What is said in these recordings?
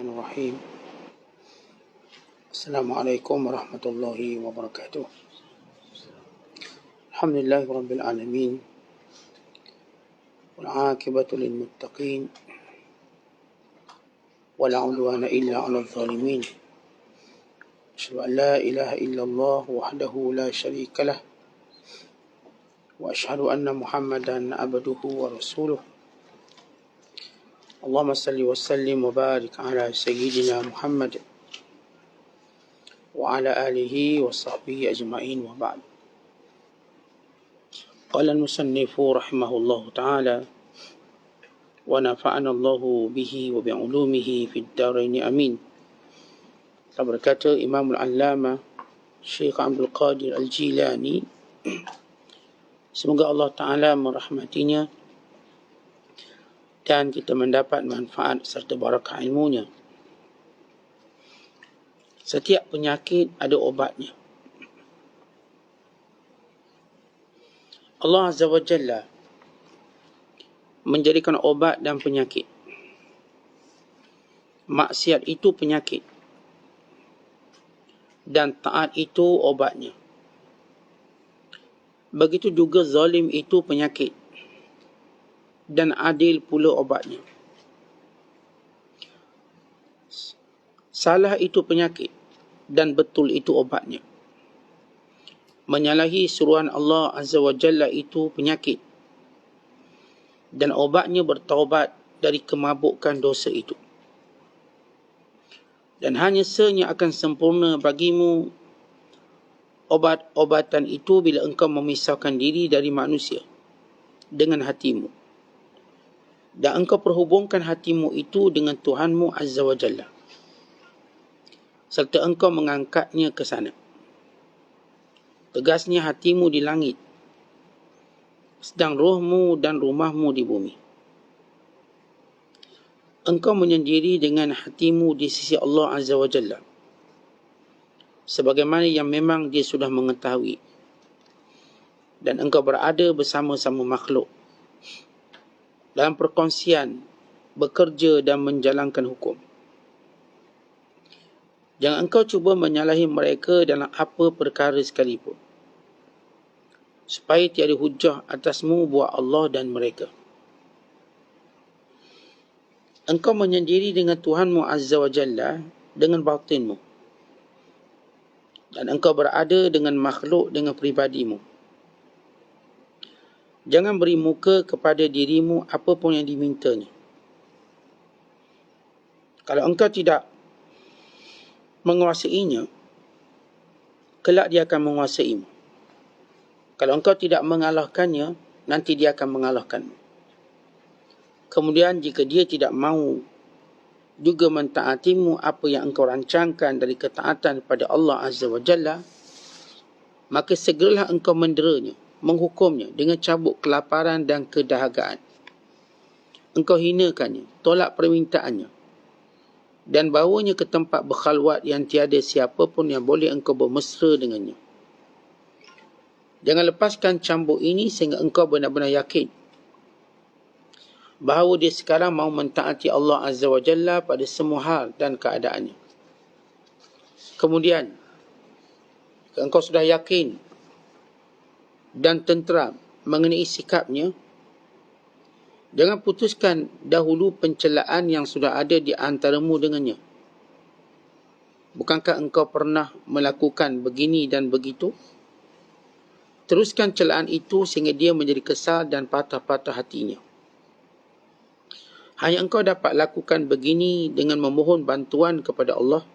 Bismillahirrahmanirrahim. Assalamualaikum warahmatullahi wabarakatuh. Alhamdulillahi rabbil alamin. Wal 'aqibatu lil muttaqin. Wala 'udwana illa 'alal zalimin. Asyhadu an la ilaha illallah wahdahu la syarika lah. Wa asyhadu anna Muhammadan abduhu wa rasuluh. Allahumma salli wa sallim wa barik ala sayyidina Muhammad wa ala alihi wa sahbihi ajma'in wa ba'd. Qala al-musannifu rahimahullahu ta'ala wa nafa'ana Allahu bihi wa bi'ulumihi fid darain amin. Berkata Imam al-Allama Syekh Abdul Qadir Al-Jilani, semoga Allah Ta'ala merahmatinya dan kita mendapat manfaat serta barakah ilmunya. Setiap penyakit ada obatnya. Allah Azza wa Jalla menjadikan obat dan penyakit. Maksiat itu penyakit dan taat itu obatnya. Begitu juga zalim itu penyakit dan adil pula obatnya. Salah itu penyakit dan betul itu obatnya. Menyalahi suruhan Allah Azza wa Jalla itu penyakit dan obatnya bertaubat dari kemabukan dosa itu. Dan hanya senya akan sempurna bagimu obat-obatan itu bila engkau memisahkan diri dari manusia dengan hatimu dan engkau perhubungkan hatimu itu dengan Tuhanmu Azza wa Jalla, serta engkau mengangkatnya ke sana. Tegasnya hatimu di langit, sedang rohmu dan rumahmu di bumi. Engkau menyendiri dengan hatimu di sisi Allah Azza wa Jalla, sebagaimana yang memang dia sudah mengetahui. Dan engkau berada bersama-sama makhluk dalam perkongsian, bekerja dan menjalankan hukum. Jangan engkau cuba menyalahi mereka dalam apa perkara sekalipun, supaya tiada hujah atasmu buat Allah dan mereka. Engkau menyendiri dengan Tuhanmu Azza wa Jalla dengan batinmu, dan engkau berada dengan makhluk dengan pribadimu. Jangan beri muka kepada dirimu apapun yang dimintanya. Kalau engkau tidak menguasainya, kelak dia akan menguasaimu. Kalau engkau tidak mengalahkannya, nanti dia akan mengalahkanmu. Kemudian jika dia tidak mahu juga mentaatimu apa yang engkau rancangkan dari ketaatan pada Allah Azza wa Jalla, maka segeralah engkau menderanya, menghukumnya dengan cabut kelaparan dan kedahagaan. Engkau hinakannya, tolak permintaannya, dan bawanya ke tempat berkhalwat yang tiada siapa pun yang boleh engkau bermesra dengannya. Jangan lepaskan cambuk ini sehingga engkau benar-benar yakin bahawa dia sekarang mahu mentaati Allah Azza wa Jalla pada semua hal dan keadaannya. Kemudian, engkau sudah yakin dan tenteram mengenai sikapnya, jangan putuskan dahulu pencelaan yang sudah ada di antaramu dengannya. Bukankah engkau pernah melakukan begini dan begitu? Teruskan celaan itu sehingga dia menjadi kesal dan patah-patah hatinya. Hanya engkau dapat lakukan begini dengan memohon bantuan kepada Allah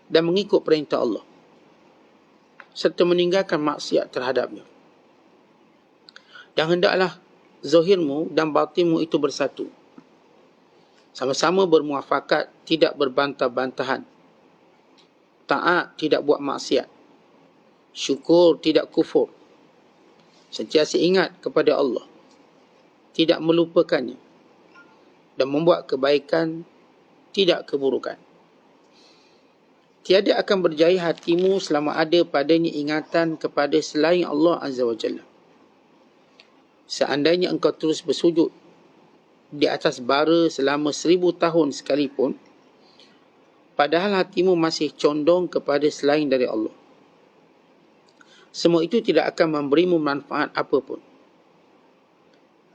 dan mengikut perintah Allah, serta meninggalkan maksiat terhadapnya. Dan hendaklah zahirmu dan batinmu itu bersatu, sama-sama bermuafakat, tidak berbantah-bantahan, taat, tidak buat maksiat, syukur, tidak kufur, sentiasa ingat kepada Allah, tidak melupakannya, dan membuat kebaikan, tidak keburukan. Tiada akan berjaya hatimu selama ada padanya ingatan kepada selain Allah Azza wa Jalla. Seandainya engkau terus bersujud di atas bara selama 1000 tahun sekalipun, padahal hatimu masih condong kepada selain dari Allah. Semua itu tidak akan memberimu manfaat apapun.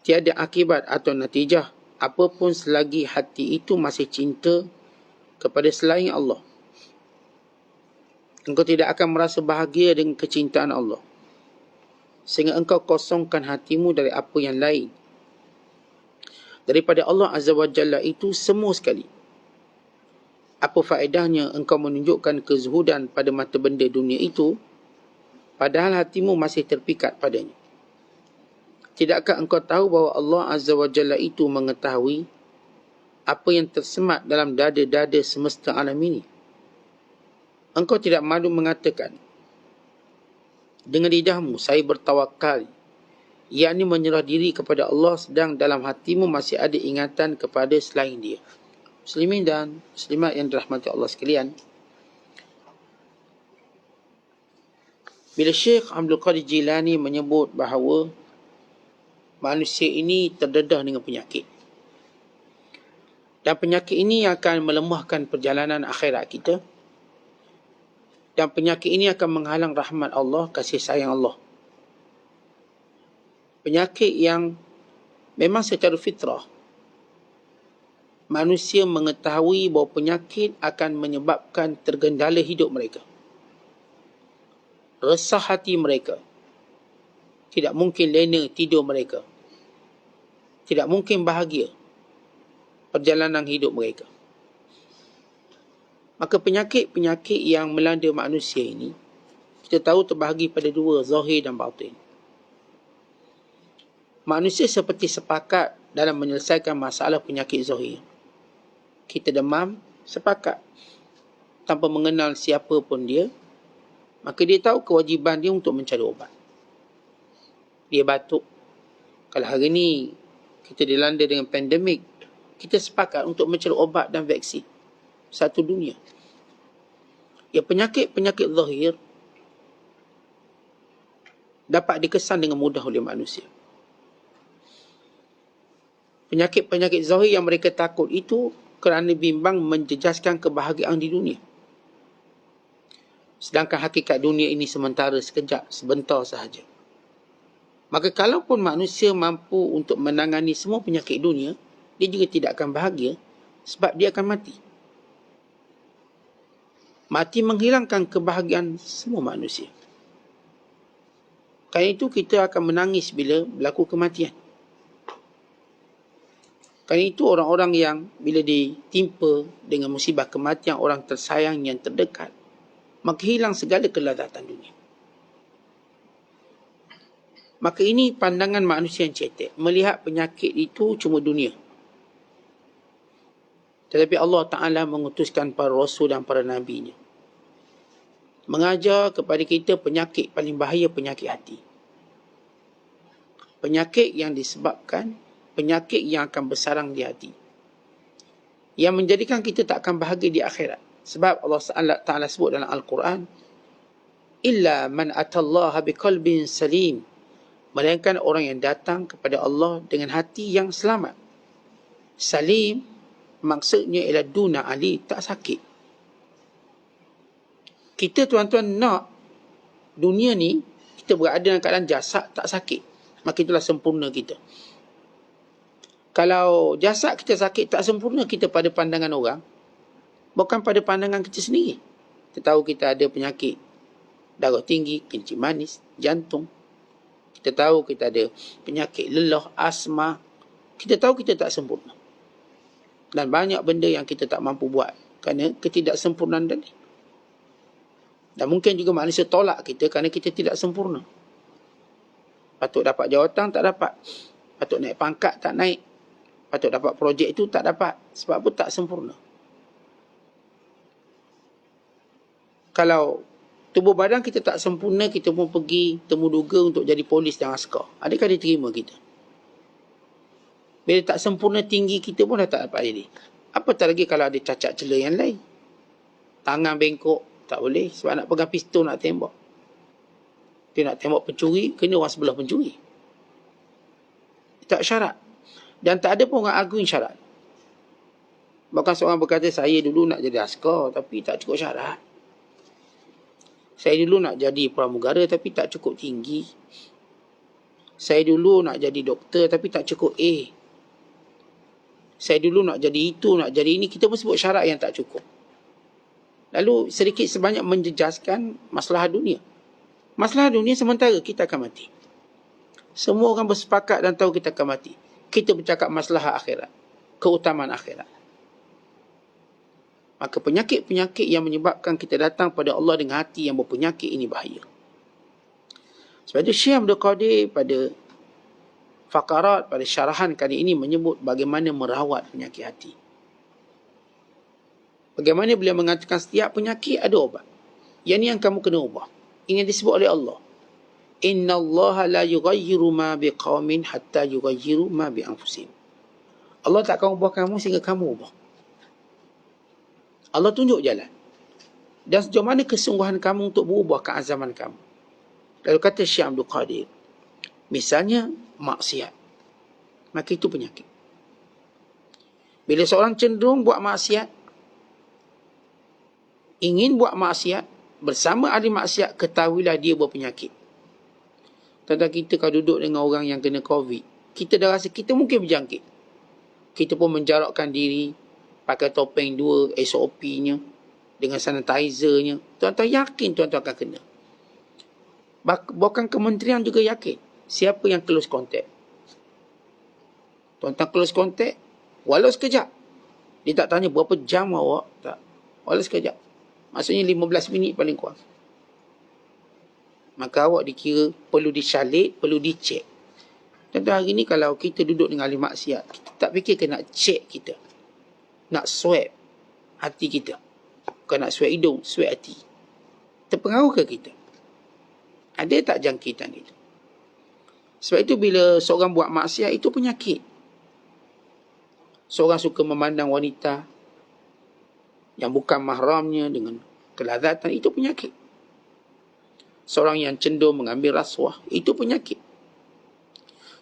Tiada akibat atau natijah apapun selagi hati itu masih cinta kepada selain Allah. Engkau tidak akan merasa bahagia dengan kecintaan Allah, sehingga engkau kosongkan hatimu dari apa yang lain daripada Allah Azza wa Jalla itu semua sekali. Apa faedahnya engkau menunjukkan kezuhudan pada mata benda dunia itu, padahal hatimu masih terpikat padanya? Tidakkah engkau tahu bahawa Allah Azza wa Jalla itu mengetahui apa yang tersemat dalam dada-dada semesta alam ini? Engkau tidak malu mengatakan dengan lidahmu, saya bertawakal, yakni menyerah diri kepada Allah, sedang dalam hatimu masih ada ingatan kepada selain Dia. Muslimin dan muslimat yang dirahmati Allah sekalian, bila Syekh Abdul Qadir Jilani menyebut bahawa manusia ini terdedah dengan penyakit, dan penyakit ini akan melemahkan perjalanan akhirat kita, dan penyakit ini akan menghalang rahmat Allah, kasih sayang Allah. Penyakit yang memang secara fitrah manusia mengetahui bahawa penyakit akan menyebabkan tergendala hidup mereka, resah hati mereka, tidak mungkin lena tidur mereka, tidak mungkin bahagia perjalanan hidup mereka. Maka penyakit-penyakit yang melanda manusia ini, kita tahu terbahagi pada dua, zahir dan batin. Manusia seperti sepakat dalam menyelesaikan masalah penyakit zahir. Kita demam, sepakat. Tanpa mengenal siapa pun dia, maka dia tahu kewajiban dia untuk mencari ubat. Dia batuk. Kalau hari ini kita dilanda dengan pandemik, kita sepakat untuk mencari ubat dan vaksin. Satu dunia. Ya, penyakit-penyakit zahir dapat dikesan dengan mudah oleh manusia. Penyakit-penyakit zahir yang mereka takut itu kerana bimbang menjejaskan kebahagiaan di dunia. Sedangkan hakikat dunia ini sementara, sekejap, sebentar sahaja. Maka kalaupun manusia mampu untuk menangani semua penyakit dunia, dia juga tidak akan bahagia sebab dia akan mati. Mati menghilangkan kebahagiaan semua manusia. Kerana itu kita akan menangis bila berlaku kematian. Kerana itu orang-orang yang bila ditimpa dengan musibah kematian orang tersayang yang terdekat, maka hilang segala kelazatan dunia. Maka ini pandangan manusia yang cetek. Melihat penyakit itu cuma dunia. Tetapi Allah Ta'ala mengutuskan para rasul dan para nabinya mengajar kepada kita penyakit paling bahaya, penyakit hati. Penyakit yang disebabkan, penyakit yang akan bersarang di hati, yang menjadikan kita tak akan bahagia di akhirat. Sebab Allah Ta'ala sebut dalam Al-Quran, illa man atallaha biqalbin salim, melainkan orang yang datang kepada Allah dengan hati yang selamat. Salim maksudnya ialah duna ali, tak sakit. Kita tuan-tuan nak dunia ni, kita berada dalam keadaan jasad tak sakit. Maka itulah sempurna kita. Kalau jasad kita sakit, tak sempurna kita pada pandangan orang, bukan pada pandangan kita sendiri. Kita tahu kita ada penyakit darah tinggi, kencing manis, jantung. Kita tahu kita ada penyakit lelah, asma. Kita tahu kita tak sempurna. Dan banyak benda yang kita tak mampu buat kerana ketidaksempurnaan tadi. Dan mungkin juga manusia tolak kita kerana kita tidak sempurna. Patut dapat jawatan, tak dapat. Patut naik pangkat, tak naik. Patut dapat projek itu, tak dapat. Sebab apa? Tak sempurna. Kalau tubuh badan kita tak sempurna, kita pun pergi temu duga untuk jadi polis dan askar. Adakah dia terima kita? Bila tak sempurna tinggi kita pun dah tak dapat jadi. Apatah lagi kalau ada cacat celah yang lain. Tangan bengkok, tak boleh. Sebab nak pegang pistol, nak tembak. Dia nak tembak pencuri, kena orang sebelah pencuri. Tak syarat. Dan tak ada pun orang arguing syarat. Bahkan seorang berkata, saya dulu nak jadi askar tapi tak cukup syarat. Saya dulu nak jadi pramugara tapi tak cukup tinggi. Saya dulu nak jadi doktor tapi tak cukup A. Saya dulu nak jadi itu, nak jadi ini. Kita pun sebut syarat yang tak cukup. Lalu sedikit sebanyak menjejaskan masalah dunia. Masalah dunia sementara kita akan mati. Semua orang bersepakat dan tahu kita akan mati. Kita bercakap masalah akhirat, keutamaan akhirat. Maka penyakit-penyakit yang menyebabkan kita datang pada Allah dengan hati yang berpenyakit ini bahaya. Sebab itu Syekh Abdul Qadir pada faqarat, pada syarahan kali ini menyebut bagaimana merawat penyakit hati. Bagaimana beliau mengatakan setiap penyakit ada ubat. Yang ni yang kamu kena ubah. Ini disebut oleh Allah. Inna Allah la yughayyiru ma biqaumin hatta yughayyiru ma bi anfusihim. Allah tak akan ubah kamu sehingga kamu ubah. Allah tunjuk jalan. Dan sejauh mana kesungguhan kamu untuk berubah keazaman kamu. Lalu kata Syekh Abdul Qadir, misalnya maksiat, maka itu penyakit. Bila seorang cenderung buat maksiat, ingin buat maksiat, bersama ahli maksiat, ketahuilah dia berpenyakit. Tentang kita kalau duduk dengan orang yang kena COVID, kita dah rasa kita mungkin berjangkit. Kita pun menjarakkan diri, pakai topeng 2, SOP-nya, dengan sanitizer-nya. Tuan-tuan yakin tuan-tuan akan kena. Bahkan kementerian juga yakin siapa yang close contact. Tuan-tuan close contact, walau sekejap. Dia tak tanya berapa jam awak, tak. Walau sekejap. Maksudnya 15 minit paling kurang. Maka awak dikira perlu disalib, perlu dicek. Tuan-tuan, hari ni kalau kita duduk dengan ahli maksiat, kita tak fikir ke nak cek kita. Nak swab hati kita. Bukan nak swab hidung, swab hati. Terpengaruh ke kita? Ada tak jangkitan itu? Sebab itu bila seorang buat maksiat, itu penyakit. Seorang suka memandang wanita yang bukan mahramnya dengan kelazatan, itu penyakit. Seorang yang cenderung mengambil rasuah, itu penyakit.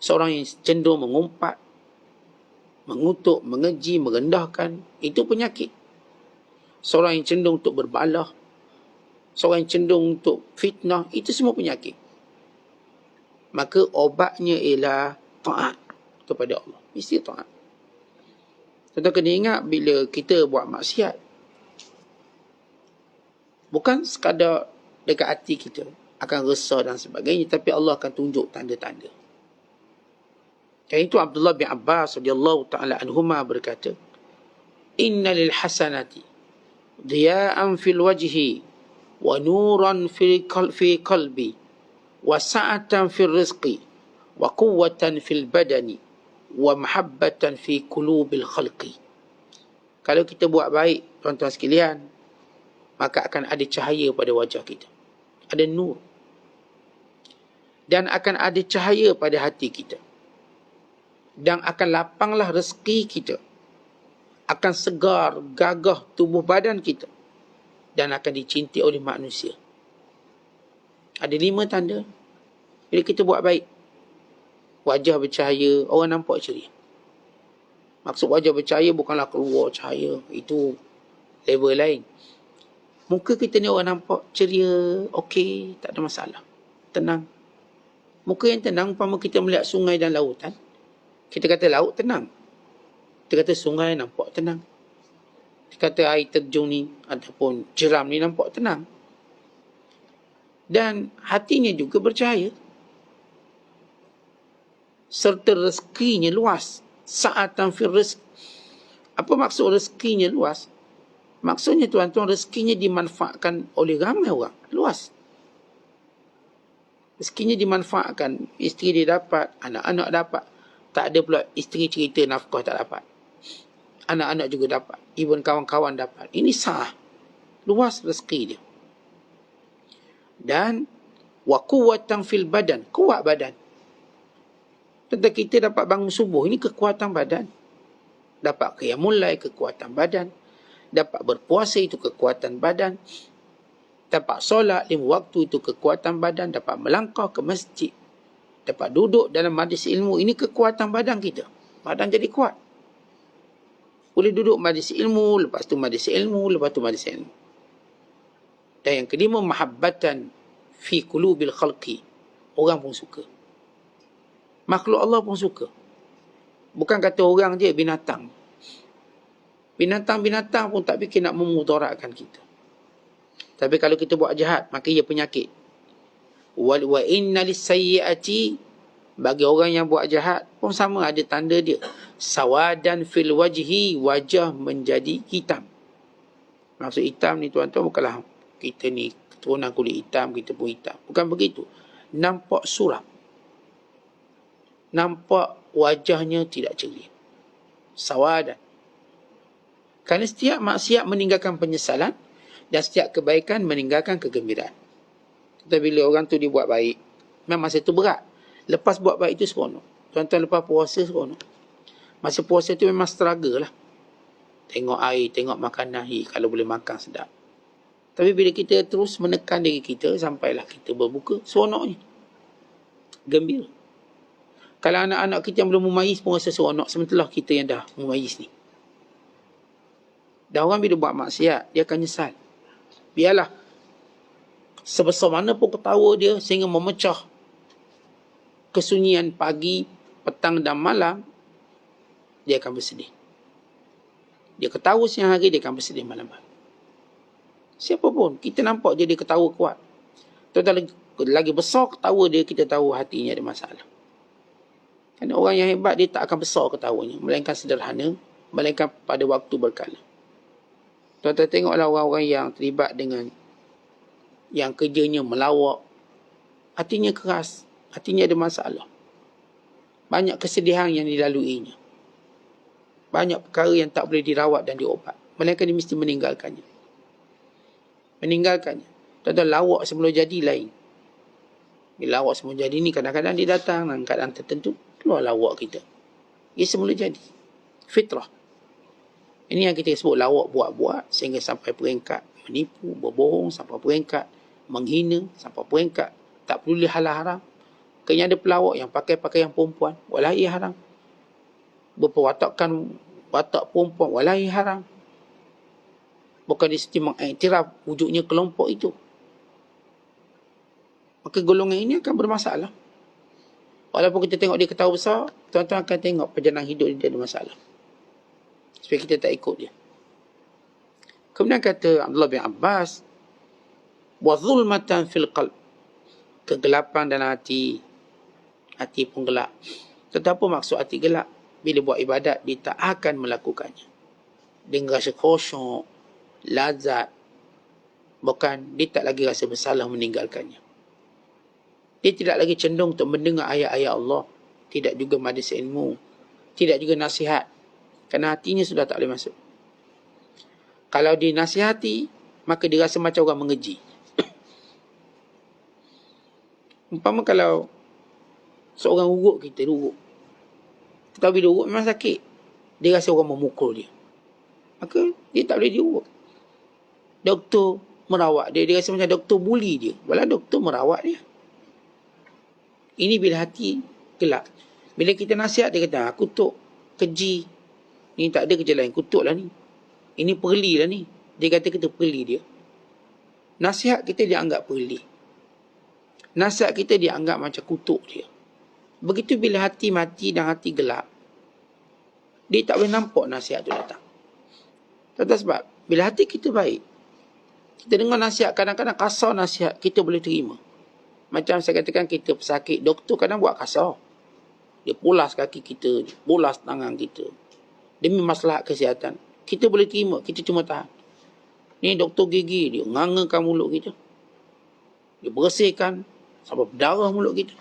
Seorang yang cenderung mengumpat, mengutuk, mengeji, merendahkan, itu penyakit. Seorang yang cenderung untuk berbalah, seorang yang cenderung untuk fitnah, itu semua penyakit. Maka obatnya ialah taat kepada Allah. Mesti taat. Tentu kena ingat bila kita buat maksiat, bukan sekadar dekat hati kita akan resah dan sebagainya, tapi Allah akan tunjuk tanda-tanda. Dan itu Abdullah bin Abbas radhiyallahu taala anhuma berkata, "Inna lil hasanati diya'an fil wajhi wa nuran fi qalbi wa sa'atan fil rizqi wa quwwatan fil badani wa mahabbatan fi qulubil khalqi." Kalau kita buat baik, tuan-tuan sekalian, maka akan ada cahaya pada wajah kita. Ada nur. Dan akan ada cahaya pada hati kita. Dan akan lapanglah rezeki kita. Akan segar, gagah tubuh badan kita. Dan akan dicintai oleh manusia. Ada 5 tanda. Bila kita buat baik, wajah bercahaya, orang nampak ceria. Maksud wajah bercahaya bukanlah keluar cahaya. Itu level lain. Muka kita ni orang nampak ceria, okey, tak ada masalah. Tenang. Muka yang tenang, umpama kita melihat sungai dan lautan. Kita kata laut tenang. Kita kata sungai nampak tenang. Kita kata air terjun ni ataupun jeram ni nampak tenang. Dan hatinya juga bercahaya. Serta rezekinya luas. Sa'atan fil rizq. Apa maksud rezekinya luas? Maksudnya tuan-tuan, rezekinya dimanfaatkan oleh ramai orang. Luas. Rezekinya dimanfaatkan. Isteri dia dapat, anak-anak dapat. Tak ada pula isteri cerita nafkah tak dapat. Anak-anak juga dapat. Even kawan-kawan dapat. Ini sah. Luas rezeki dia. Dan wa quwwatan fil badan. Kuat badan. Tentang kita dapat bangun subuh. Ini kekuatan badan. Dapat qiyamul lail, kekuatan badan. Dapat berpuasa, itu kekuatan badan. Dapat solat 5 waktu, itu kekuatan badan. Dapat melangkah ke masjid. Dapat duduk dalam majlis ilmu. Ini kekuatan badan kita. Badan jadi kuat. Boleh duduk majlis ilmu, lepas tu majlis ilmu, lepas tu majlis ilmu. Dan yang kelima, mahabbatan fi qulubil khalqi. Orang pun suka. Makhluk Allah pun suka. Bukan kata orang je, binatang. Binatang-binatang pun tak fikir nak memudaratkan kita. Tapi kalau kita buat jahat, maka ia penyakit. Wa inna lis-sayyi'ati, bagi orang yang buat jahat pun sama, ada tanda dia. Sawadan fil wajhi, wajah menjadi hitam. Maksud hitam ni tuan-tuan bukanlah kita ni keturunan kulit hitam, kita pun hitam. Bukan begitu. Nampak suram. Nampak wajahnya tidak ceria. Sawadan. Kerana setiap maksiat meninggalkan penyesalan dan setiap kebaikan meninggalkan kegembiraan. Tapi bila orang tu dia buat baik, memang masa tu berat. Lepas buat baik itu seronok. Tuan-tuan lepas puasa seronok. Masa puasa tu memang struggle lah. Tengok air, tengok makanan, kalau boleh makan sedap. Tapi bila kita terus menekan diri kita, sampailah kita berbuka, seronoknya. Gembira. Kalau anak-anak kita yang belum memayis pun rasa seronok, sementara kita yang dah memayis ni. Dan orang bila buat maksiat, dia akan nyesal. Biarlah sebesar mana pun ketawa dia sehingga memecah kesunyian pagi, petang dan malam, dia akan bersedih. Dia ketawa siang hari, dia akan bersedih malam hari. Siapa pun, kita nampak je dia ketawa kuat. Tuan-tuan, lagi besar ketawa dia, kita tahu hatinya ada masalah. Kerana orang yang hebat, dia tak akan besar ketawanya, melainkan sederhana, melainkan pada waktu berkala. Tuan-tuan tengoklah orang-orang yang terlibat dengan yang kerjanya melawak, hatinya keras, hatinya ada masalah. Banyak kesedihan yang dilaluinya. Banyak perkara yang tak boleh dirawat dan diobat. Melainkan dia mesti meninggalkannya. Tuan-tuan, lawak sebelum jadi lain. Bila lawak sebelum jadi ni, kadang-kadang dia datang dalam keadaan tertentu, keluar lawak kita. Ia semula jadi. Fitrah. Ini yang kita sebut lawak buat-buat sehingga sampai peringkat menipu, berbohong, sampai peringkat menghina, sampai peringkat tak peduli halal haram. Kayaknya ada pelawak yang pakai pakaian perempuan, wallahi haram. Berperwatakan watak perempuan, wallahi haram. Bukan dia mesti mengiktiraf wujudnya kelompok itu. Maka golongan ini akan bermasalah. Walaupun kita tengok dia ketawa besar, tuan-tuan akan tengok perjalanan hidup dia ada masalah. Supaya kita tak ikut dia. Kemudian kata Abdullah bin Abbas, wa zulmatan fil qalb, kegelapan dalam hati. Hati pun gelap. Tetapi maksud hati gelap? Bila buat ibadat, dia tak akan melakukannya dengan rasa khusyuk, lazat. Bukan, dia tak lagi rasa bersalah meninggalkannya. Dia tidak lagi cenderung untuk mendengar ayat-ayat Allah. Tidak juga majlis ilmu. Tidak juga nasihat. Kerana hatinya sudah tak boleh masuk. Kalau dinasihati, maka dia rasa macam orang mengeji. Umpama kalau seorang urut kita, urut. Tetapi bila urut memang sakit, dia rasa orang memukul dia. Maka dia tak boleh diurut. Doktor merawat dia, dia rasa macam doktor buli dia. Walau doktor merawat dia. Ini bila hati gelap. Bila kita nasihat, dia kata, kutuk, keji. Ini tak ada kerja lain, kutuk lah ni. Ini perli lah ni. Dia kata kita perli dia. Nasihat kita dia anggap perli. Nasihat kita dia anggap macam kutuk dia. Begitu bila hati mati dan hati gelap, dia tak boleh nampak nasihat tu datang. Tentang sebab, bila hati kita baik, kita dengar nasihat, kadang-kadang kasar nasihat, kita boleh terima. Macam saya katakan, kita pesakit, doktor kadang buat kasar. Dia pulas kaki kita, dia pulas tangan kita. Demi masalah kesihatan. Kita boleh terima, kita cuma tahan. Ni doktor gigi, dia ngangakan mulut kita. Dia bersihkan sampai berdarah mulut kita.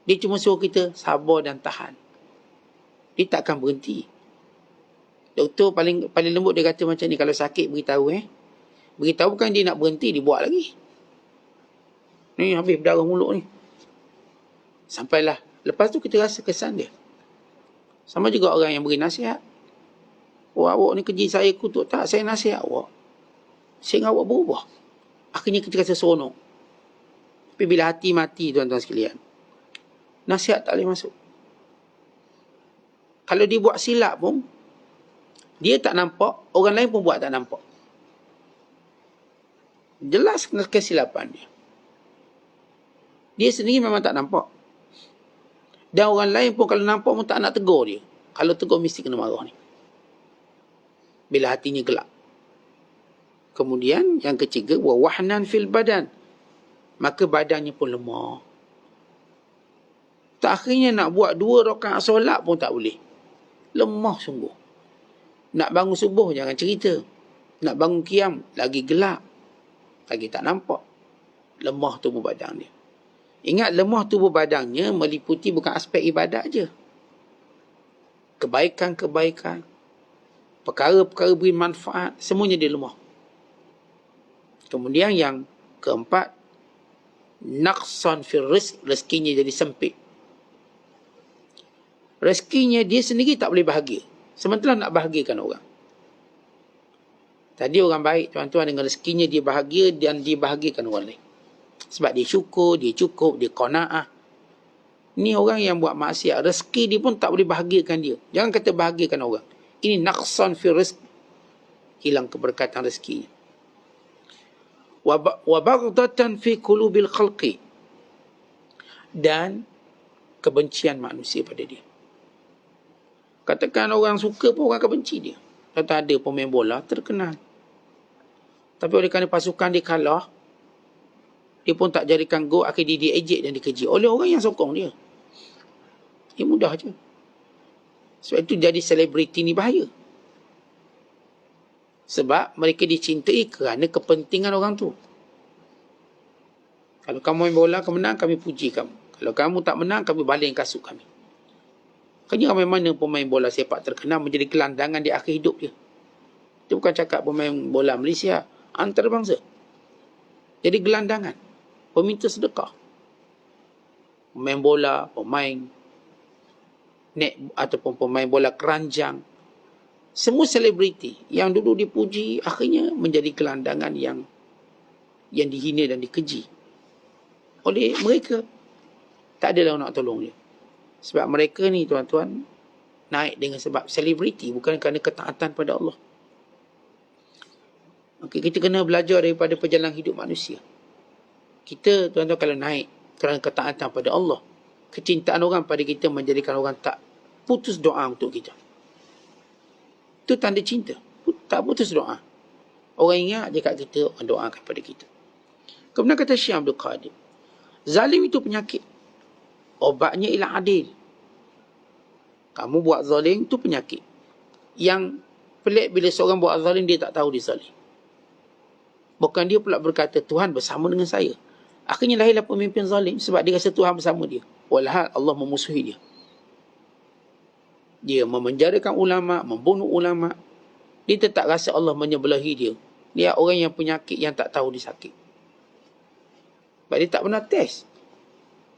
Dia cuma suruh kita sabar dan tahan. Dia tak akan berhenti. Doktor paling lembut dia kata macam ni, kalau sakit beritahu Beritahu bukan dia nak berhenti, dia buat lagi. Ni habis berdarah mulut ni. Sampailah. Lepas tu kita rasa kesan dia. Sama juga orang yang beri nasihat. Awak ni keji saya kutuk. Tak, saya nasihat awak. Sehingga awak berubah. Akhirnya kita rasa seronok. Tapi bila hati mati, tuan-tuan sekalian, nasihat tak boleh masuk. Kalau dia buat silap pun, Dia tak nampak, orang lain pun buat tak nampak. Jelas kesilapan dia. Dia sendiri memang tak nampak. Dan orang lain pun kalau nampak pun tak nak tegur dia. Kalau tegur mesti kena marah ni. Bila hatinya gelap. Kemudian yang ketiga, wa wahnan fil badan. Maka badannya pun lemah. Tak akhirnya nak buat 2 rakaat solat pun tak boleh. Lemah sungguh. Nak bangun subuh jangan cerita. Nak bangun qiyam lagi gelap. Lagi tak nampak. Lemah tubuh badan dia. Ingat, lemah tubuh badannya meliputi bukan aspek ibadat je. Kebaikan-kebaikan, perkara-perkara beri manfaat, semuanya dia lemah. Kemudian yang keempat, naqsan fil rizq, rezekinya jadi sempit. Rezekinya dia sendiri tak boleh bahagia. Sementara nak bahagiakan orang. Tadi orang baik, tuan-tuan, dengan rezekinya dia bahagia dan dia bahagiakan orang lain. Sebab dia syukur, dia cukup, dia qanaah. Ni orang yang buat maksiat, rezeki dia pun tak boleh bahagiakan dia. Jangan kata bahagiakan orang. Ini naqsan fi rizq. Hilang keberkatan rezekinya. Wa baghdatan fi qulubil khalqi. Dan kebencian manusia pada dia. Katakan orang suka pun orang akan benci dia. Kata ada pemain bola terkenal. Tapi oleh kerana pasukan dia kalah, dia pun tak jadikan gol, akhirnya dia ejek dan dikeji oleh orang yang sokong dia. Dia mudah je. Sebab itu jadi selebriti ni bahaya. Sebab mereka dicintai kerana kepentingan orang tu. Kalau kamu main bola, kamu menang, kami puji kamu. Kalau kamu tak menang, kami baling kasut kami. Kerana ramai mana pemain bola sepak terkenal menjadi gelandangan di akhir hidup dia. Itu bukan cakap pemain bola Malaysia, antarabangsa. Jadi gelandangan, peminta sedekah. Pemain bola, pemain net ataupun pemain bola keranjang. Semua selebriti yang dulu dipuji akhirnya menjadi gelandangan yang dihina dan dikeji oleh mereka. Tak ada orang nak tolong dia. Sebab mereka ni, tuan-tuan, naik dengan sebab selebriti, bukan kerana ketaatan pada Allah. Maka kita kena belajar daripada perjalanan hidup manusia. Kita, tuan-tuan, kalau naik kerana ketaatan pada Allah, kecintaan orang pada kita menjadikan orang tak putus doa untuk kita. Itu tanda cinta. Tak putus doa. Orang ingat je kat kita, orang doakan pada kita. Kemudian kata Syekh Abdul Qadir, zalim itu penyakit. Obatnya ialah adil. Kamu buat zalim itu penyakit. Yang pelik bila seorang buat zalim, dia tak tahu dia zalim. Bukan dia pula berkata, Tuhan bersama dengan saya. Akhirnya lahirlah pemimpin zalim sebab dia rasa Tuhan bersama dia. Walhal Allah memusuhi dia. Dia memenjarakan ulama, membunuh ulama. Dia tetap rasa Allah menyebelahi dia. Dia orang yang penyakit yang tak tahu dia sakit. Sebab dia tak pernah test.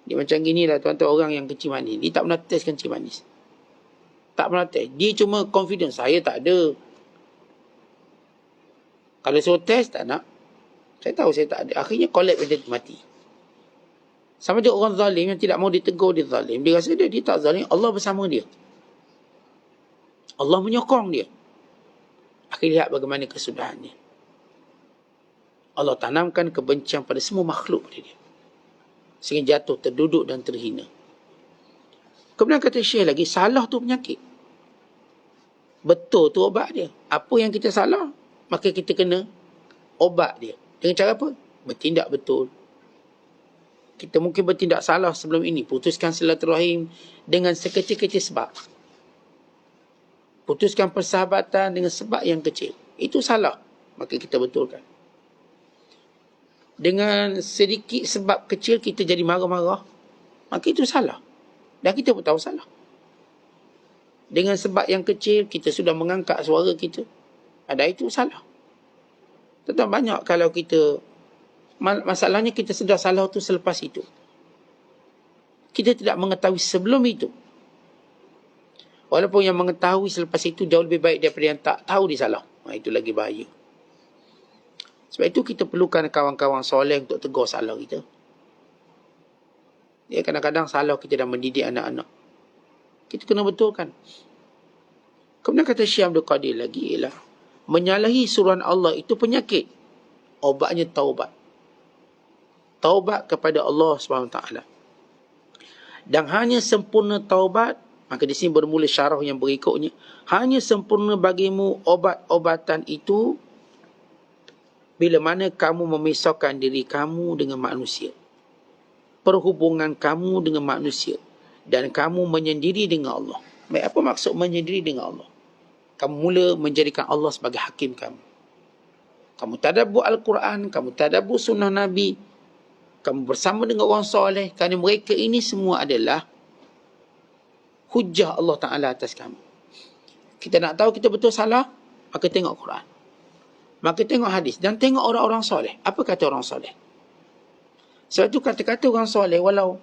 Dia macam gini lah, tuan-tuan, orang yang kencing manis. Dia tak pernah test kencing manis. Tak pernah test. Dia cuma confident, saya tak ada. Kalau suruh test, tak nak. Saya tahu saya tak ada. Akhirnya collapse dia mati. Sama juga orang zalim yang tidak mau ditegur, dia zalim. Dia rasa dia tak zalim, Allah bersama dia. Allah menyokong dia. Akhirnya lihat bagaimana kesudahannya. Allah tanamkan kebencian pada semua makhluk pada dia. Sehingga jatuh, terduduk dan terhina. Kemudian kata Syekh lagi, salah tu penyakit. Betul tu obat dia. Apa yang kita salah, maka kita kena obat dia. Dengan cara apa? Bertindak betul. Kita mungkin bertindak salah sebelum ini. Putuskan silaturahim dengan sekecil-kecil sebab. Putuskan persahabatan dengan sebab yang kecil. Itu salah. Maka kita betulkan. Dengan sedikit sebab kecil kita jadi marah-marah, maka itu salah. Dan kita pun tahu salah. Dengan sebab yang kecil kita sudah mengangkat suara kita, ada itu salah. Tetapi banyak kalau kita, masalahnya kita sedar salah itu selepas itu. Kita tidak mengetahui sebelum itu. Walaupun yang mengetahui selepas itu jauh lebih baik daripada yang tak tahu dia salah. Itu lagi bahaya. Sebab itu kita perlukan kawan-kawan soleh untuk tegur salah kita. Ya, kadang-kadang salah kita dah mendidik anak-anak. Kita kena betulkan. Kemudian kata Syekh Abdul Qadir lagi ialah menyalahi suruhan Allah itu penyakit. Obatnya taubat. Taubat kepada Allah SWT. Dan hanya sempurna taubat, maka di sini bermula syarah yang berikutnya. Hanya sempurna bagimu obat-obatan itu bila mana kamu memisahkan diri kamu dengan manusia. Perhubungan kamu dengan manusia. Dan kamu menyendiri dengan Allah. Baik, apa maksud menyendiri dengan Allah? Kamu mula menjadikan Allah sebagai hakim kamu. Kamu tadabbur Al-Quran, kamu tadabbur sunnah Nabi, kamu bersama dengan orang soleh, kerana mereka ini semua adalah hujah Allah Ta'ala atas kamu. Kita nak tahu kita betul salah, maka tengok Quran. Maka tengok hadis dan tengok orang-orang soleh. Apa kata orang soleh? Sebab itu kata-kata orang soleh, walau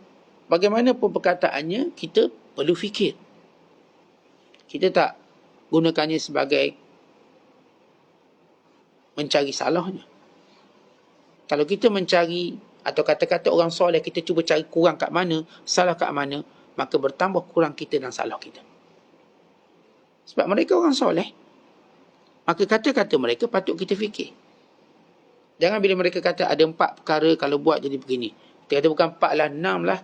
bagaimanapun perkataannya, kita perlu fikir. Kita tak gunakannya sebagai mencari salahnya. Kalau kita mencari atau kata-kata orang soleh, kita cuba cari kurang kat mana, salah kat mana, maka bertambah kurang kita dan salah kita. Sebab mereka orang soleh, maka kata-kata mereka patut kita fikir. Jangan bila mereka kata ada 4 perkara kalau buat jadi begini. Dia kata bukan 4 lah, 6 lah.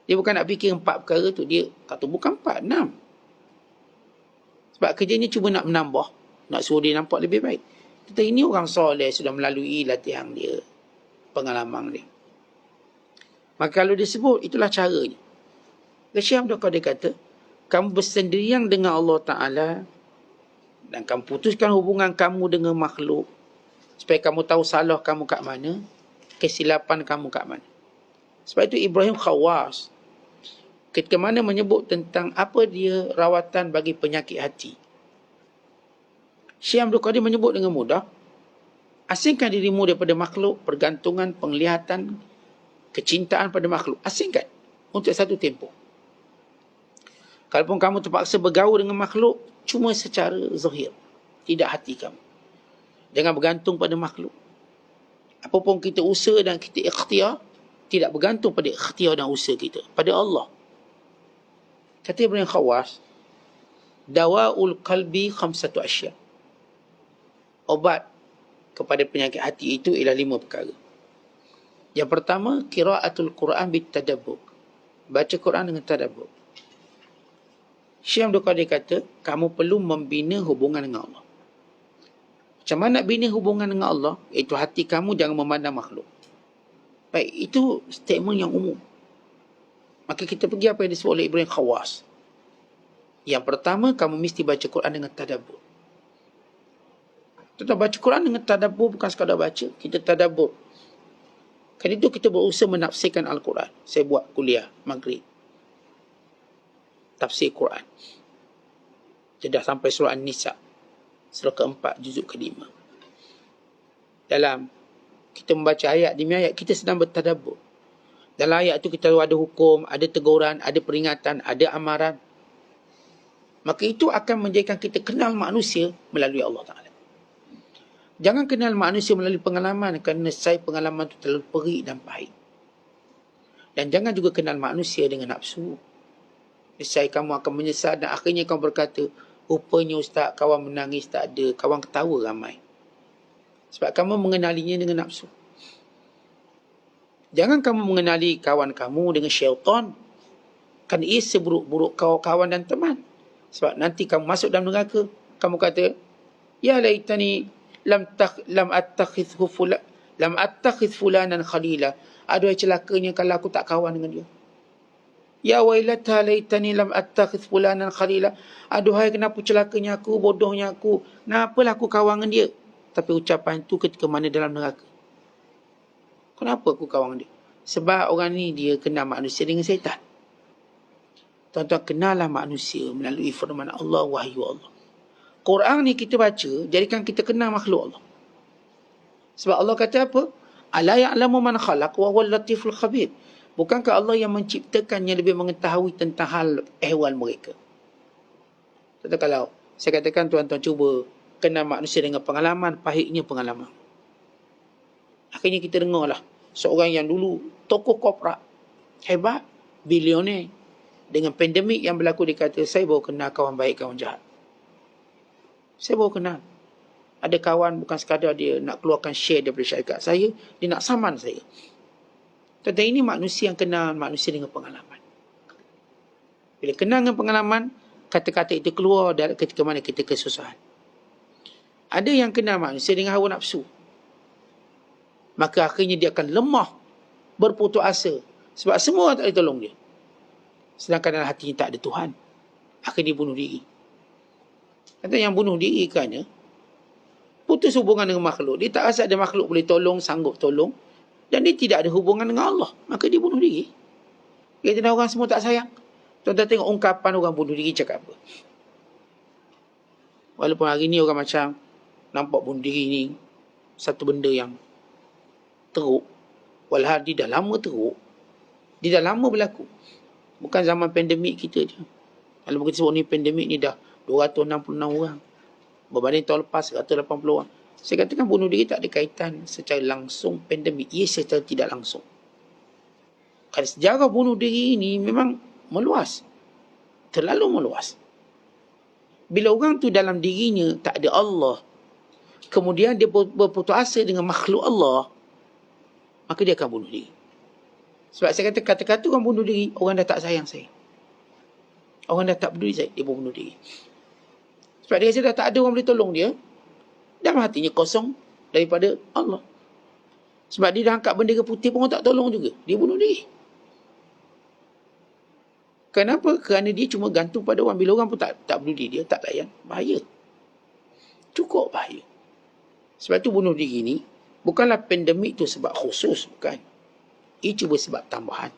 Dia bukan nak fikir 4 perkara tu. Dia kata bukan 4, 6. Sebab kerjanya cuma nak menambah. Nak suruh dia nampak lebih baik. Kita ini orang soleh sudah melalui latihan dia. Pengalaman dia. Maka kalau dia sebut, itulah caranya. Syekh Abdul Qadir kata, kamu bersendirian dengan Allah Ta'ala dan kamu putuskan hubungan kamu dengan makhluk supaya kamu tahu salah kamu kat mana, kesilapan kamu kat mana. Sebab itu Ibrahim Khawas ketika mana menyebut tentang apa dia rawatan bagi penyakit hati. Syekh Abdul Qadir menyebut dengan mudah, asingkan dirimu daripada makhluk, pergantungan, penglihatan, kecintaan pada makhluk. Asingkan untuk satu tempoh. Kalaupun kamu terpaksa bergaul dengan makhluk, cuma secara zahir, tidak hati kamu. Jangan bergantung pada makhluk. Apapun kita usaha dan kita ikhtiar, tidak bergantung pada ikhtiar dan usaha kita, pada Allah. Kata Ibrahim Khawas, dawa'ul qalbi khamsatu asya. Obat kepada penyakit hati itu ialah 5 perkara. Yang pertama, qiraatul Quran bitadabbur. Baca Quran dengan tadabbur. Syekh Abdul Qadir kata, kamu perlu membina hubungan dengan Allah. Macam mana nak bina hubungan dengan Allah? Iaitu hati kamu jangan memandang makhluk. Baik, itu statement yang umum. Maka kita pergi apa yang disebut oleh Ibrahim Khawas. Yang pertama, kamu mesti baca Quran dengan tadabbur. Kita baca Quran dengan tadabbur bukan sekadar baca, kita tadabbur. Kan itu kita berusaha menafsirkan Al-Quran. Saya buat kuliah maghrib. Tafsir Quran. Dia dah sampai surah An-Nisa. Surah ke-4, juzuk ke-5. Dalam kita membaca ayat demi ayat, kita sedang bertadabbur. Dalam ayat itu kita ada hukum, ada teguran, ada peringatan, ada amaran. Maka itu akan menjadikan kita kenal manusia melalui Allah Ta'ala. Jangan kenal manusia melalui pengalaman, kerana saya pengalaman itu terlalu perih dan pahit. Dan jangan juga kenal manusia dengan nafsu. Niscaya kamu akan menyesal dan akhirnya kamu berkata, rupanya ustaz, kawan menangis tak ada, kawan ketawa ramai. Sebab kamu mengenalinya dengan nafsu. Jangan kamu mengenali kawan kamu dengan syaitan. Kan ia seburuk-buruk kawan dan teman. Sebab nanti kamu masuk dalam neraka, kamu kata, ya laitani lam attakhidh fulanan khalila. Aduhai celakanya kalau aku tak kawan dengan dia. Ya wailata laitani lam attakhidh fulanan khalila. Aduhai kenapa celakanya aku, bodohnya aku. Kenapalah aku kawan dengan dia. Tapi ucapan itu ketika mana dalam neraka. Kenapa aku kawan dengan dia? Sebab orang ni dia kenal manusia dengan syaitan. Tuan-tuan, kenallah manusia melalui firman Allah, wahyu Allah. Quran ni kita baca, jadikan kita kenal makhluk Allah. Sebab Allah kata apa? Ala ya'lamu man khalaq wa huwal latiful khabir. Bukankah Allah yang menciptakannya lebih mengetahui tentang hal ehwal mereka? Tentu kalau saya katakan tuan-tuan cuba kenal manusia dengan pengalaman, pahitnya pengalaman. Akhirnya kita dengarlah seorang yang dulu tokoh korporat, hebat, bilioner, Dengan pandemik yang berlaku, dia kata, saya baru kenal kawan baik, kawan jahat. Saya baru kenal. Ada kawan bukan sekadar dia nak keluarkan share daripada syarikat saya, dia nak saman saya. Tetapi ini manusia yang kenal manusia dengan pengalaman. Bila kenal dengan pengalaman, kata-kata itu keluar dari ketika mana kita kesusahan. Ada yang kenal manusia dengan hawa nafsu. Maka akhirnya dia akan lemah, berputus asa. Sebab semua orang tak boleh tolong dia. Sedangkan dalam hatinya tak ada Tuhan. Akhirnya dia bunuh diri. Kata yang bunuh diri kerana putus hubungan dengan makhluk. Dia tak rasa ada makhluk boleh tolong, sanggup tolong. Dan dia tidak ada hubungan dengan Allah. Maka dia bunuh diri. Dia kata orang semua tak sayang. Tuan-tuan tengok ungkapan orang bunuh diri cakap apa. Walaupun hari ni orang macam nampak bunuh diri ni satu benda yang teruk. Walhal dia dah lama teruk. Dia dah lama berlaku. Bukan zaman pandemik kita je. Kalau kita sebut ni pandemik ni dah 266 orang. Berbanding tahun lepas 180 orang. Saya katakan bunuh diri tak ada kaitan secara langsung pandemik. Ia secara tidak langsung. Kerana sejarah bunuh diri ini memang meluas. Terlalu meluas. Bila orang tu dalam dirinya tak ada Allah, kemudian dia berputus asa dengan makhluk Allah, maka dia akan bunuh diri. Sebab saya kata kata-kata orang bunuh diri, orang dah tak sayang saya. Orang dah tak peduli saya, dia bunuh diri. Sebab dia rasa dah tak ada orang boleh tolong dia, dalam hatinya kosong daripada Allah. Sebab dia dah angkat bendera putih pun orang tak tolong juga, dia bunuh diri. Kenapa? Kerana dia cuma gantung pada orang. Bila orang pun tak peduli dia, tak layan, bahaya. Cukup bahaya. Sebab tu bunuh diri ni bukanlah pandemik tu sebab khusus, bukan. Ia cuma sebab tambahan.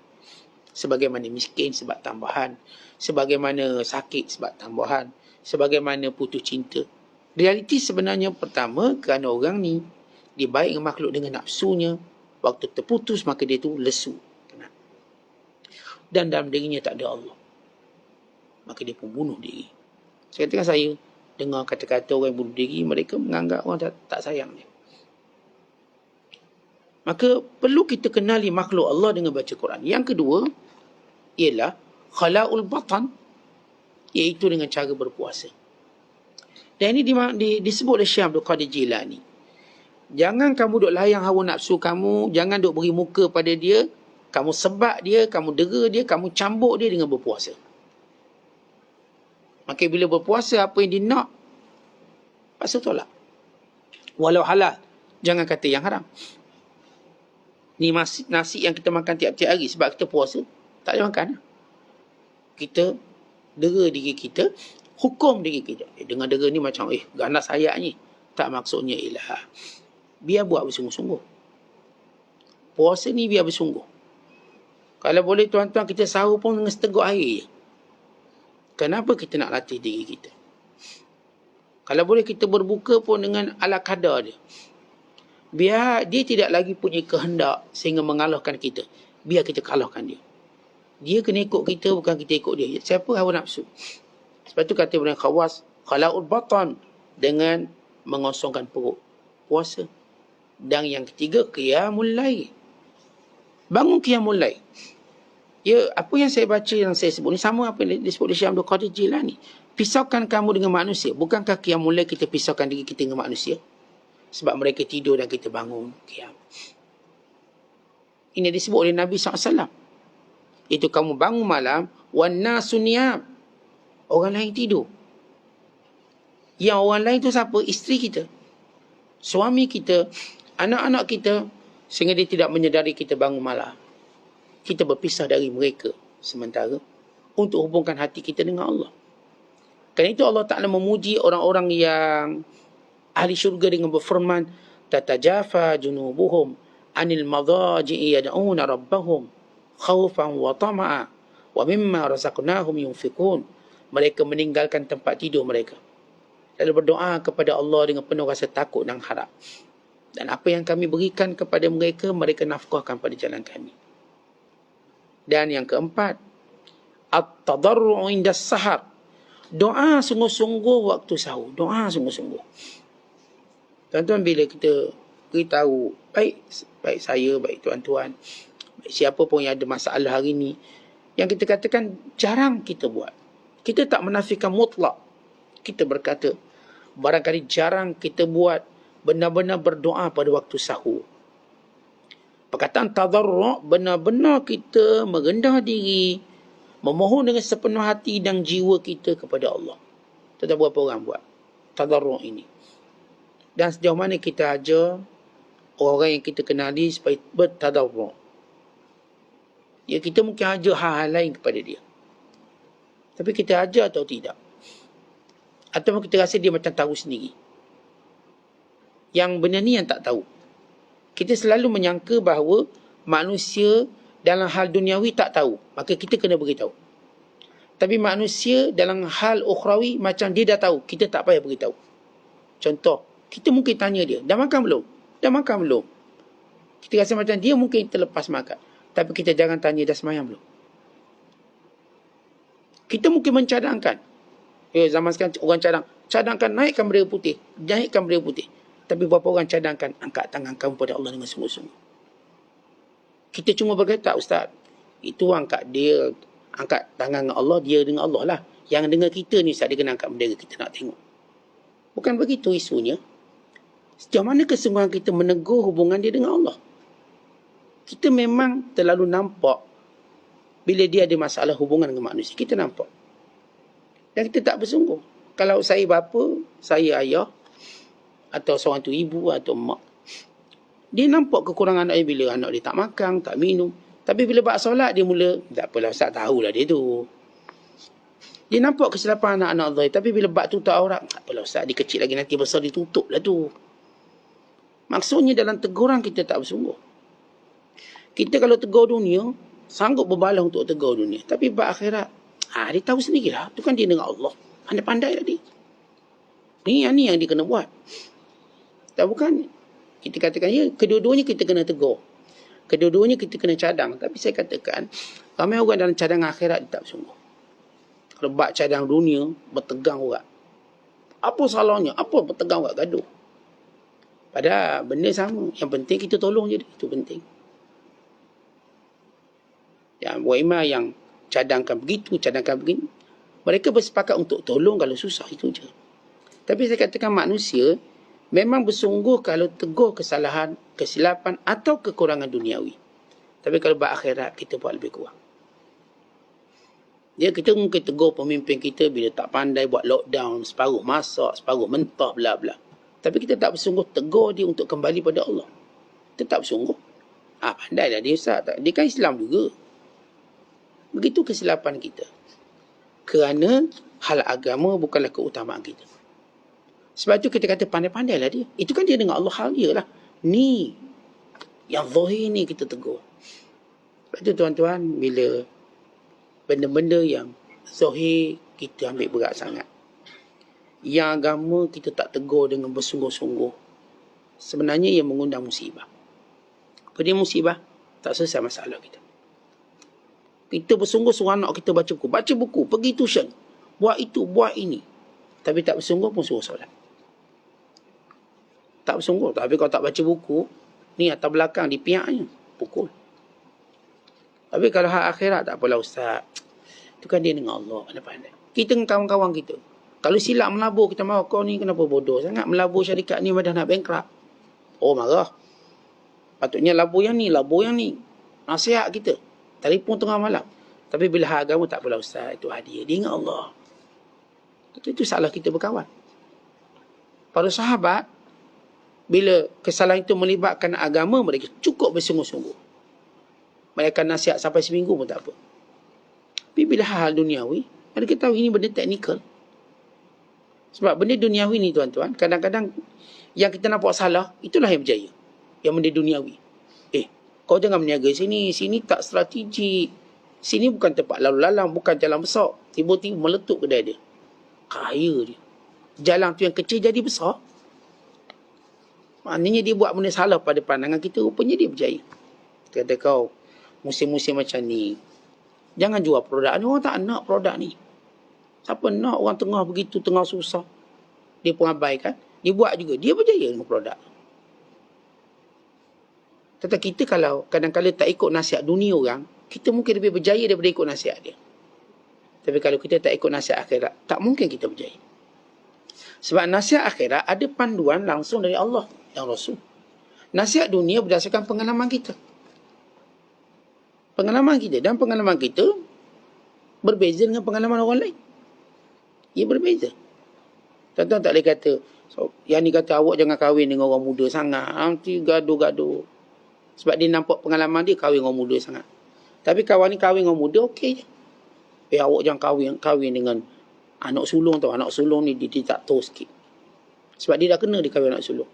Sebagaimana miskin sebab tambahan, sebagaimana sakit sebab tambahan, sebagaimana putus cinta. Realiti sebenarnya pertama, kerana orang ni dia baik dengan makhluk dengan nafsunya. Waktu terputus maka dia tu lesu. Dan dalam dirinya tak ada Allah. Maka dia pun bunuh diri. Saya katakan saya dengar kata-kata orang yang bunuh diri, mereka menganggap orang tak sayang dia. Maka perlu kita kenali makhluk Allah dengan baca Quran. Yang kedua ialah khala'ul batan, iaitu dengan cara berpuasa. Dan ini disebut oleh Syekh Abdul Qadir Jilani. Jangan kamu duk layang hawa nafsu kamu, jangan duk beri muka pada dia, kamu sebab dia, kamu dera dia, kamu cambuk dia dengan berpuasa. Maka bila berpuasa, apa yang dia nak, paksa tolak. Walau halal, jangan kata yang haram. Ni nasi yang kita makan tiap-tiap hari sebab kita puasa, tak boleh makan. Kita dera diri kita, hukum diri kita. Dengan dera ni macam, ganas ayat ni. Tak, maksudnya ialah, biar buat bersungguh-sungguh. Puasa ni biar bersungguh. Kalau boleh tuan-tuan, kita sahur pun dengan seteguk air je. Kenapa kita nak latih diri kita? Kalau boleh kita berbuka pun dengan ala kadar dia. Biar dia tidak lagi punya kehendak sehingga mengalahkan kita. Biar kita kalahkan dia. Dia kena ikut kita, bukan kita ikut dia. Siapa? Hawa nafsu. Sebab tu kata Ibn Khawas, khala'ul batan, dengan mengosongkan perut. Puasa. Dan yang ketiga, qiyamul lail. Bangun qiyamul lail. Ya, apa yang saya baca, yang saya sebut ni sama apa yang disebut oleh Syekh Abdul Qadir Jilani. Pisaukan kamu dengan manusia. Bukankah qiyamul lail kita pisaukan diri kita dengan manusia? Sebab mereka tidur dan kita bangun qiyam. Ini disebut oleh Nabi SAW. Itu kamu bangun malam, wan nasu niyam. Orang lain tidur. Yang orang lain tu siapa? Isteri kita, suami kita, anak-anak kita, sehingga dia tidak menyedari kita bangun malam. Kita berpisah dari mereka sementara untuk hubungkan hati kita dengan Allah. Kerana itu Allah Ta'ala memuji orang-orang yang ahli syurga dengan berfirman, tatajafa junubuhum anil madaji'i yad'una rabbahum khawfan wa tama'a wa mimma razaqnahum yunfikun. Mereka meninggalkan tempat tidur mereka, lalu berdoa kepada Allah dengan penuh rasa takut dan harap. Dan apa yang kami berikan kepada mereka, mereka nafkahkan pada jalan kami. Dan yang keempat, at-tadarru'u inda sahar. Doa sungguh-sungguh waktu sahur. Doa sungguh-sungguh. Tuan-tuan, bila kita beritahu, baik saya, baik tuan-tuan, baik siapa pun yang ada masalah hari ni, Yang kita katakan jarang kita buat. Kita tak menafikan mutlak. Kita berkata, barangkali jarang kita buat benar-benar berdoa pada waktu sahur. Perkataan tadarru' benar-benar kita merendah diri, memohon dengan sepenuh hati dan jiwa kita kepada Allah. Tak berapa orang buat tadarru' ini. Dan sejauh mana kita ajar orang yang kita kenali supaya bertadarru'. Ya, kita mungkin ajar hal-hal lain kepada dia. Tapi kita ajar atau tidak? Atau kita rasa dia macam tahu sendiri? Yang benar ni yang tak tahu. Kita selalu menyangka bahawa manusia dalam hal duniawi tak tahu. Maka kita kena beritahu. Tapi manusia dalam hal ukhrawi macam dia dah tahu. Kita tak payah beritahu. Contoh, kita mungkin tanya dia, dah makan belum? Dah makan belum? Kita rasa macam dia mungkin terlepas makan. Tapi kita jangan tanya dah semayang belum. Kita mungkin mencadangkan. Zaman sekarang orang cadangkan naikkan bendera putih. Naikkan bendera putih. Tapi berapa orang cadangkan angkat tangan kamu pada Allah dengan sungguh-sungguh. Kita cuma berkata, Ustaz, itu angkat dia, angkat tangan dengan Allah, dia dengan Allah lah. Yang dengar kita ni Ustaz, dia kena angkat bendera, kita nak tengok. Bukan begitu isunya. Sejauh mana kesungguhan kita menegur hubungan dia dengan Allah. Kita memang terlalu nampak bila dia ada masalah hubungan dengan manusia. Kita nampak. Dan kita tak bersungguh. Kalau saya bapa, saya ayah, atau seorang tu ibu atau mak, dia nampak kekurangan anak dia bila anak dia tak makan, tak minum. Tapi bila bab solat, dia mula, tak apalah Ustaz, tahulah dia tu. Dia nampak kesilapan anak-anak zahir. Tapi bila bab tutup aurat, tak apalah Ustaz, dia kecil lagi, nanti besar ditutup lah tu. Maksudnya dalam teguran kita tak bersungguh. Kita kalau tegur dunia, sanggup berbalah untuk tegur dunia. Tapi bab akhirat, dia tahu sendirilah. Itu kan dia dengan Allah. Pandai-pandai lah dia. Ni yang dia kena buat. Tak bukan. Kita katakan, ya, kedua-duanya kita kena tegur. Kedua-duanya kita kena cadang. Tapi saya katakan, ramai orang dalam cadang akhirat dia tak bersungguh. Kalau bab cadang dunia, bertegang orang. Apa salahnya? Apa bertegang orang? Gaduh. Padahal benda sama. Yang penting kita tolong je dia. Itu penting. Yang Waimah yang cadangkan begitu, cadangkan begini. Mereka bersepakat untuk tolong kalau susah, itu je. Tapi saya katakan manusia memang bersungguh kalau tegur kesalahan, kesilapan atau kekurangan duniawi. Tapi kalau bab akhirat, kita buat lebih kurang. Ya, kita mungkin tegur pemimpin kita bila tak pandai buat lockdown, separuh masak, separuh mentah, bla bla. Tapi kita tak bersungguh tegur dia untuk kembali pada Allah. Kita tak bersungguh. Pandailah dia Ustaz. Dia kan Islam juga. Begitu kesilapan kita. Kerana hal agama bukanlah keutamaan kita. Sebab itu kita kata pandai-pandailah dia. Itu kan dia dengan Allah hal dia lah. Ni, yang zahir ni kita tegur. Sebab itu tuan-tuan, bila benda-benda yang zahir kita ambil berat sangat. Yang agama kita tak tegur dengan bersungguh-sungguh. Sebenarnya ia mengundang musibah. Apa dia musibah? Tak selesai masalah kita. Kita bersungguh suruh anak kita baca buku. Baca buku, pergi tuition. Buat itu, buat ini. Tapi tak bersungguh pun suruh solat. Tak bersungguh. Tapi kalau tak baca buku, ni atas belakang di pihaknya, pukul. Tapi kalau hak akhirat, tak apalah Ustaz. Itu kan dia dengan Allah. Pandai-pandai. Kita dengan kawan-kawan kita. Kalau silap melabur, kita marah, kau ni kenapa bodoh sangat? Melabur syarikat ni dah nak bankrupt. Oh, marah. Patutnya labur yang ni, labur yang ni. Nasihat kita. Telefon tengah malam. Tapi bila hak agama, tak apalah Ustaz. Itu hadiah. Dia ingat Allah. Itu salah kita berkawan. Para sahabat, bila kesalahan itu melibatkan agama, mereka cukup bersungguh-sungguh. Mereka nasihat sampai seminggu pun tak apa. Tapi bila hal duniawi, mereka tahu ini benda teknikal. Sebab benda duniawi ni tuan-tuan, kadang-kadang yang kita nampak salah, itulah yang berjaya. Yang benda duniawi. Kau jangan berniaga sini. Sini tak strategik. Sini bukan tempat lalu lalang, bukan jalan besar. Tiba-tiba meletup kedai dia. Kaya dia. Jalan tu yang kecil jadi besar. Maknanya dia buat benda salah pada pandangan kita. Rupanya dia berjaya. Kata kau, musim-musim macam ni, jangan jual produk ni. Orang tak nak produk ni. Siapa nak orang tengah begitu, tengah susah. Dia pun abaikan. Dia buat juga. Dia berjaya dengan produk. Tetapi kita kalau kadang-kadang tak ikut nasihat dunia orang, kita mungkin lebih berjaya daripada ikut nasihat dia. Tapi kalau kita tak ikut nasihat akhirat, tak mungkin kita berjaya. Sebab nasihat akhirat ada panduan langsung dari Allah dan Rasul. Nasihat dunia berdasarkan pengalaman kita. Pengalaman kita dan pengalaman kita berbeza dengan pengalaman orang lain. Ia berbeza. Tuan-tuan tak boleh kata, yang ni kata awak jangan kahwin dengan orang muda sangat. Nanti gaduh-gaduh. Sebab dia nampak pengalaman dia kahwin dengan orang muda sangat. Tapi kawan ni kahwin dengan muda, okey je. Awak jangan kahwin dengan anak sulung tau. Anak sulung ni dia tak tahu sikit. Sebab dia dah kena dia kahwin anak sulung.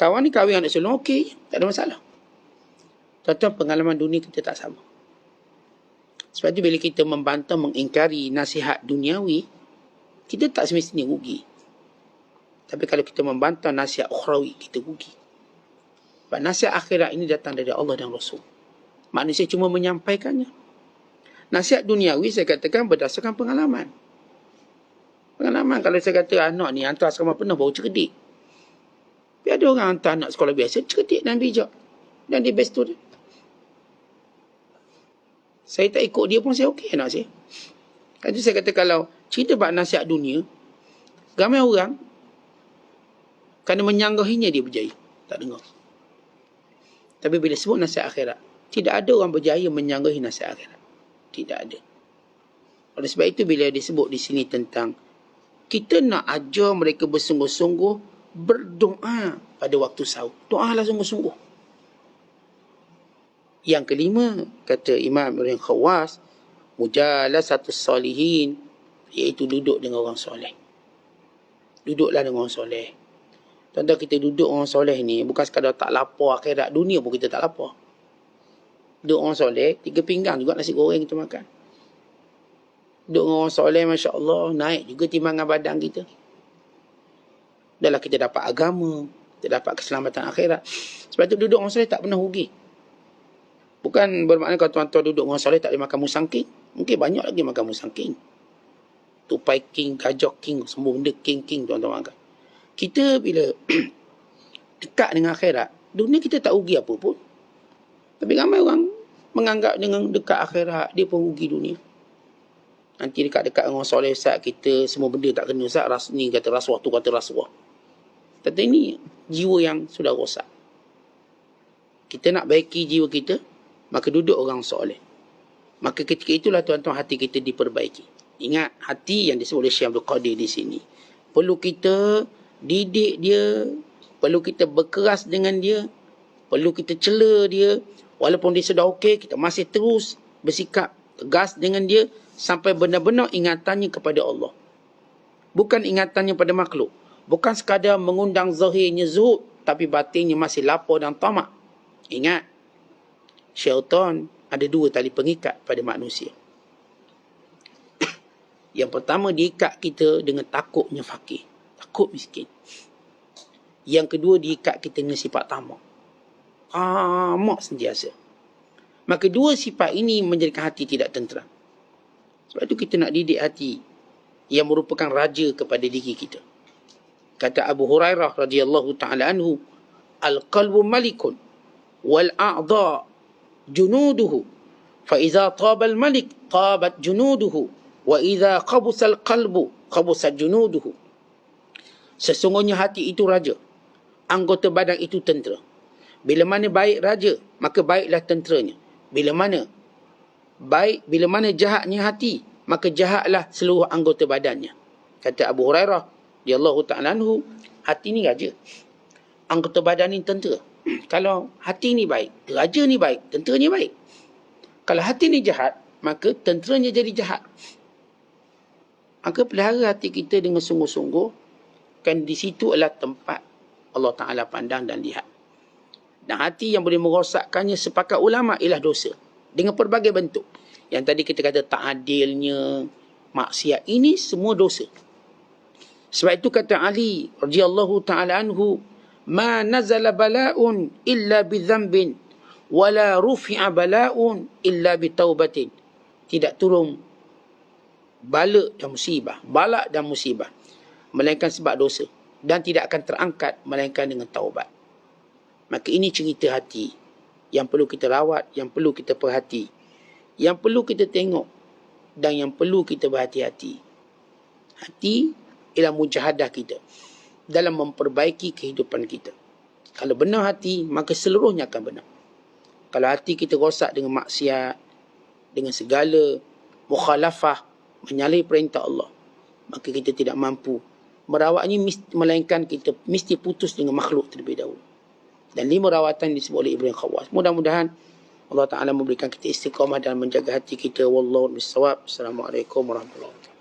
Kawan ni kahwin anak sulung, okey je. Tak ada masalah. Tuan-tuan, pengalaman dunia kita tak sama. Sebab tu bila kita membantah, mengingkari nasihat duniawi, kita tak semestinya rugi. Tapi kalau kita membantah nasihat ukhrawi, kita rugi. Sebab nasihat akhirat ini datang dari Allah dan Rasul. Manusia cuma menyampaikannya. Nasihat duniawi saya katakan berdasarkan pengalaman. Pengalaman, kalau saya kata anak ni hantar asrama penuh baru cerdik. Tapi ada orang hantar anak sekolah biasa, cerdik dan bijak. Dan dia best student. Saya tak ikut dia pun saya okey anak saya. Jadi saya kata kalau cerita bab nasihat dunia, ramai orang kerana menyanggahinya dia berjaya. Tak dengar. Tapi bila sebut nasihat akhirat, tidak ada orang berjaya menyanggahi nasihat akhirat. Tidak ada. Oleh sebab itu bila disebut di sini tentang kita nak ajar mereka bersungguh-sungguh berdoa pada waktu sahur. Doalah sungguh-sungguh. Yang kelima, kata Imam Ibn Khawas, mujalasatus salihin, iaitu duduk dengan orang soleh. Duduklah dengan orang soleh. Tuan-tuan, kita duduk orang soleh ni bukan sekadar tak lapar akhirat, dunia pun kita tak lapar. Duduk orang soleh, 3 pinggang juga nasi goreng kita makan. Duduk dengan orang soleh, Masya Allah, naik juga timbangan badan kita. Dahlah kita dapat agama, kita dapat keselamatan akhirat. Sebab tu duduk orang soleh tak pernah rugi. Bukan bermakna kalau tuan-tuan duduk dengan orang soleh tak boleh makan musang king. Mungkin banyak lagi makan musang king. Tupai king, gajok king, semua benda king tuan-tuan makan. Kita bila dekat dengan akhirat, dunia kita tak rugi apa pun. Tapi ramai orang menganggap dengan dekat akhirat, dia pun rugi dunia. Nanti dekat-dekat dengan orang soleh, Ustaz, kita semua benda tak kena, Ustaz. Ni kata rasuah, tu kata rasuah. Kata ini jiwa yang sudah rosak. Kita nak baiki jiwa kita, maka duduk orang soleh. Maka ketika itulah tuan-tuan hati kita diperbaiki. Ingat, hati yang disebut oleh Syekh Abdul Qadir di sini. Perlu kita didik dia, perlu kita berkeras dengan dia, perlu kita cela dia. Walaupun dia sudah okey, kita masih terus bersikap tegas dengan dia sampai benar-benar ingatannya kepada Allah. Bukan ingatannya pada makhluk. Bukan sekadar mengundang zahirnya zuhud, tapi batinnya masih lapar dan tamak. Ingat, syaitan ada 2 tali pengikat pada manusia. Yang pertama, diikat kita dengan takutnya fakir, takut miskin. Yang kedua, diikat kita dengan sifat tamak. Tamak sentiasa. Maka 2 sifat ini menjadikan hati tidak tenteram. Sebab itu kita nak didik hati yang merupakan raja kepada diri kita. Kata Abu Hurairah radhiyallahu ta'ala anhu, al-qalbu malikun wal a'dha junuduhu fa idza taba al-malik tabat junuduhu wa idza qabusa al-qalbu qabusat junuduhu. Sesungguhnya hati itu raja, anggota badan itu tentera. Bila mana baik raja, maka baiklah tenteranya. Bila mana jahatnya hati, maka jahatlah seluruh anggota badannya. Kata Abu Hurairah radhiyallahu ta'ala anhu, hati ni raja, anggota badan ni tentera. Kalau hati ni baik, raja ni baik, tenteranya baik. Kalau hati ni jahat, maka tenteranya jadi jahat. Maka pelihara hati kita dengan sungguh-sungguh, kan di situ adalah tempat Allah Ta'ala pandang dan lihat. Dan hati yang boleh merosakkannya sepakat ulama ialah dosa. Dengan pelbagai bentuk. Yang tadi kita kata tak adilnya, maksiat. Ini semua dosa. Sebab itu kata Ali radhiyallahu ta'ala anhu, ma nazala bala'un illa bidhanbin wala rufi'a bala'un illa bitaubatin. Tidak turun bala dan musibah melainkan sebab dosa, dan tidak akan terangkat melainkan dengan taubat. Maka ini cerita hati yang perlu kita rawat, yang perlu kita perhati. Yang perlu kita tengok dan yang perlu kita berhati-hati. Hati ialah mujahadah kita dalam memperbaiki kehidupan kita. Kalau benar hati, maka seluruhnya akan benar. Kalau hati kita rosak dengan maksiat, dengan segala mukhalafah, menyalahi perintah Allah, maka kita tidak mampu merawatnya, melainkan kita mesti putus dengan makhluk terlebih dahulu. Dan 5 rawatan disebut oleh Ibrahim Khawas. Mudah-mudahan Allah Ta'ala memberikan kita istiqamah dan menjaga hati kita. Wallahu a'lam bishawab. Assalamualaikum warahmatullahi wabarakatuh.